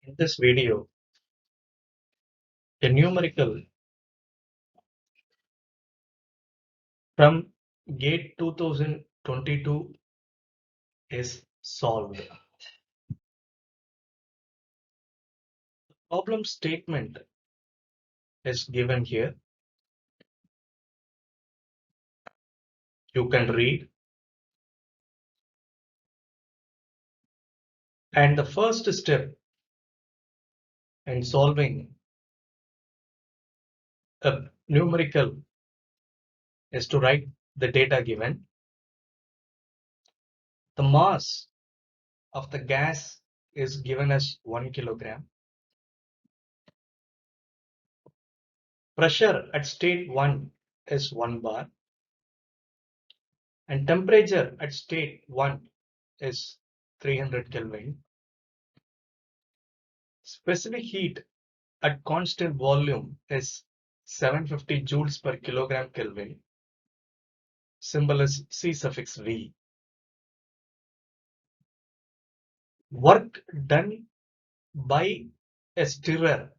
In this video, a numerical from GATE 2022 is solved. Problem statement is given here. You can read. And the first step in solving a numerical is to write the data given. The mass of the gas is given as 1 kilogram. Pressure at state 1 is 1 bar. And temperature at state 1 is 300 Kelvin. Specific heat at constant volume is 750 joules per kilogram Kelvin. Symbol is C suffix V. Work done by a stirrer.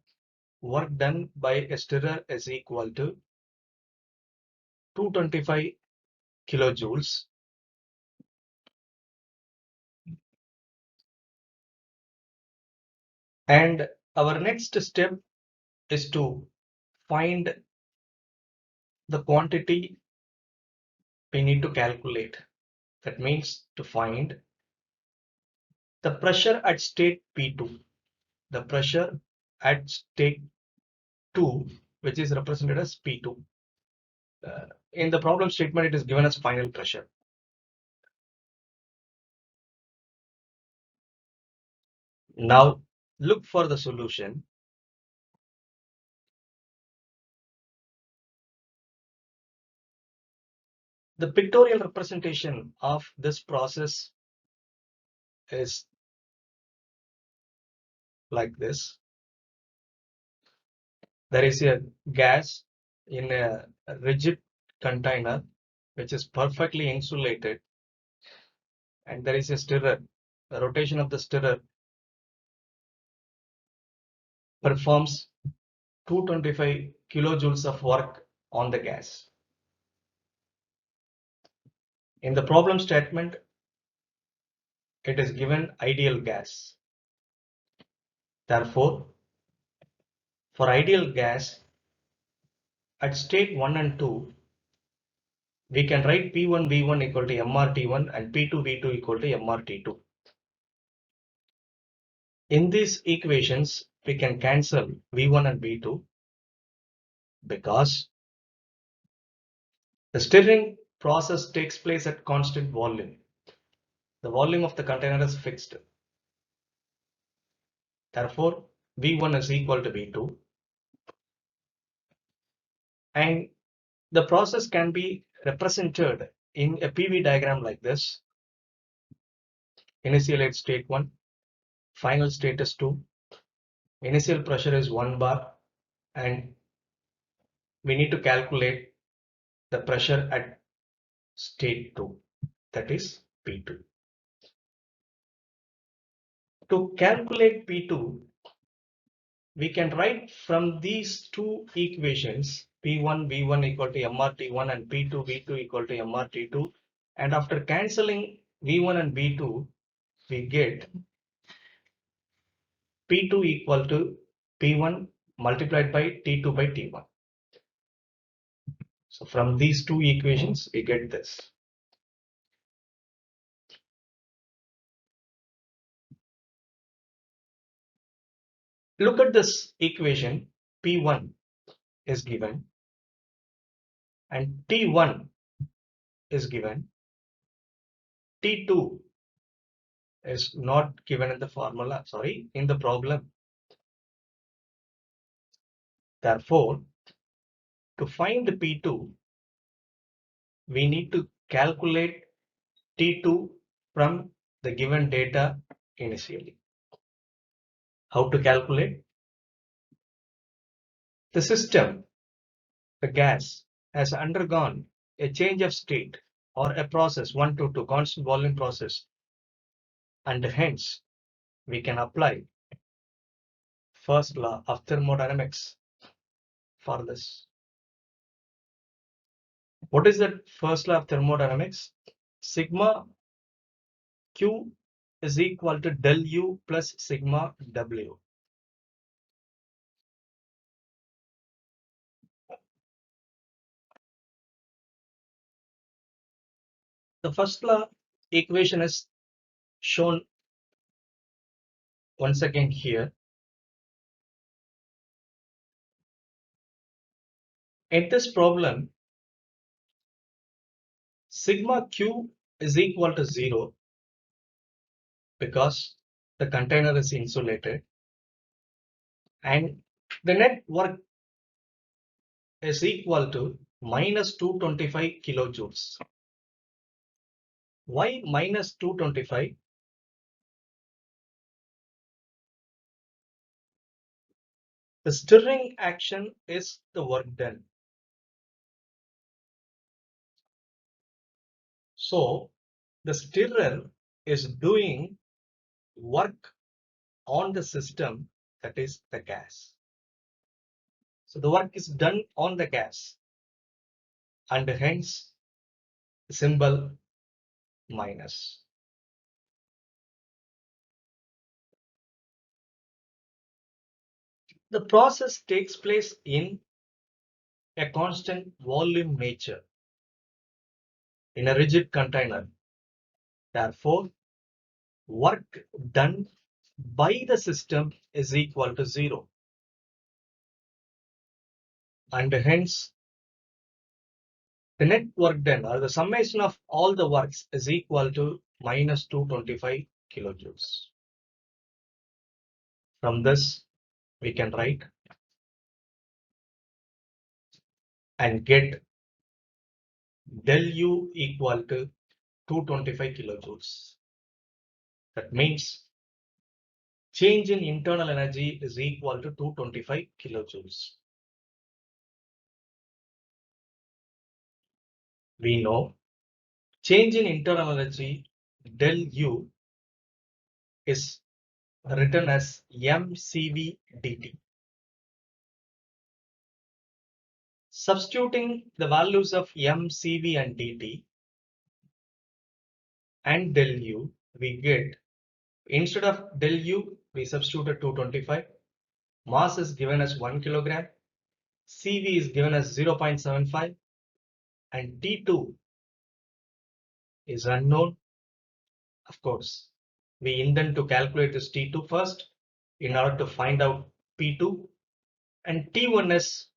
Work done by a stirrer is equal to 225 kilojoules. And our next step is to find the quantity we need to calculate. That means to find the pressure at state P2. The pressure at state 2, which is represented as P2. In the problem statement, it is given as final pressure. Now look for the solution. The pictorial representation of this process is like this. There is a gas in a rigid container which is perfectly insulated, and there is a stirrer. The rotation of the stirrer performs 225 kilojoules of work on the gas. In the problem statement, it is given ideal gas. Therefore, for ideal gas at state 1 and 2, we can write P1 V1 equal to MRT1 and P2 V2 equal to MRT2. In these equations, we can cancel V1 and V2 because the stirring process takes place at constant volume. The volume of the container is fixed. Therefore, V1 is equal to V2. And the process can be represented in a PV diagram like this. Initial at state 1, final state is 2, initial pressure is 1 bar, and we need to calculate the pressure at state 2, that is P2. To calculate P2, we can write from these two equations P1 V1 equal to MRT1 and P2 V2 equal to MRT2, and after cancelling V1 and V2, we get P2 equal to P1 multiplied by T2 by T1. So from these two equations, we get this. Look at this equation. P1 is given and T1 is given. T2 is not given in the formula, sorry, in the problem. Therefore, to find P2, we need to calculate T2 from the given data initially. How to calculate? The system, the gas, has undergone a change of state or a process 1 to 2 constant volume process, and hence we can apply first law of thermodynamics for this. What is that first law of thermodynamics? Sigma Q is equal to del U plus sigma W. The first law equation is shown once again here. In this problem, sigma Q is equal to 0 because the container is insulated, and the net work is equal to minus 225 kilojoules. Why minus 225? The stirring action is the work done. So the stirrer is doing work on the system, that is the gas. So the work is done on the gas, and hence the symbol minus. The process takes place in a constant volume nature in a rigid container. Therefore, work done by the system is equal to 0. And hence, the net work done, or the summation of all the works, is equal to minus 225 kilojoules. From this, we can write and get del U equal to 225 kilojoules. That means change in internal energy is equal to 225 kilojoules. We know change in internal energy del U is written as mCv dt. Substituting the values of mCv and dt and del U, we get, instead of del U, we substituted 225. Mass is given as 1 kilogram. Cv is given as 0.75. And T2 is unknown. Of course, we intend to calculate this T2 first in order to find out P2, and T1 is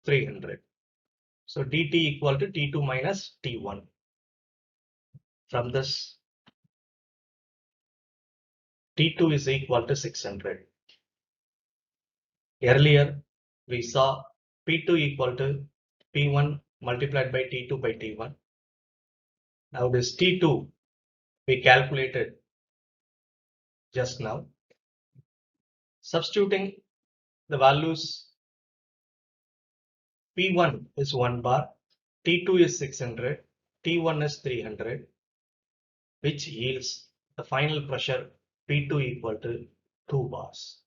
300. So dt equal to T2 minus T1. From this, T2 is equal to 600. Earlier, we saw P2 equal to P1 multiplied by T2 by T1. Now this T2 we calculated just now. Substituting the values, P1 is 1 bar, T2 is 600, T1 is 300, which yields the final pressure P2 equal to 2 bars.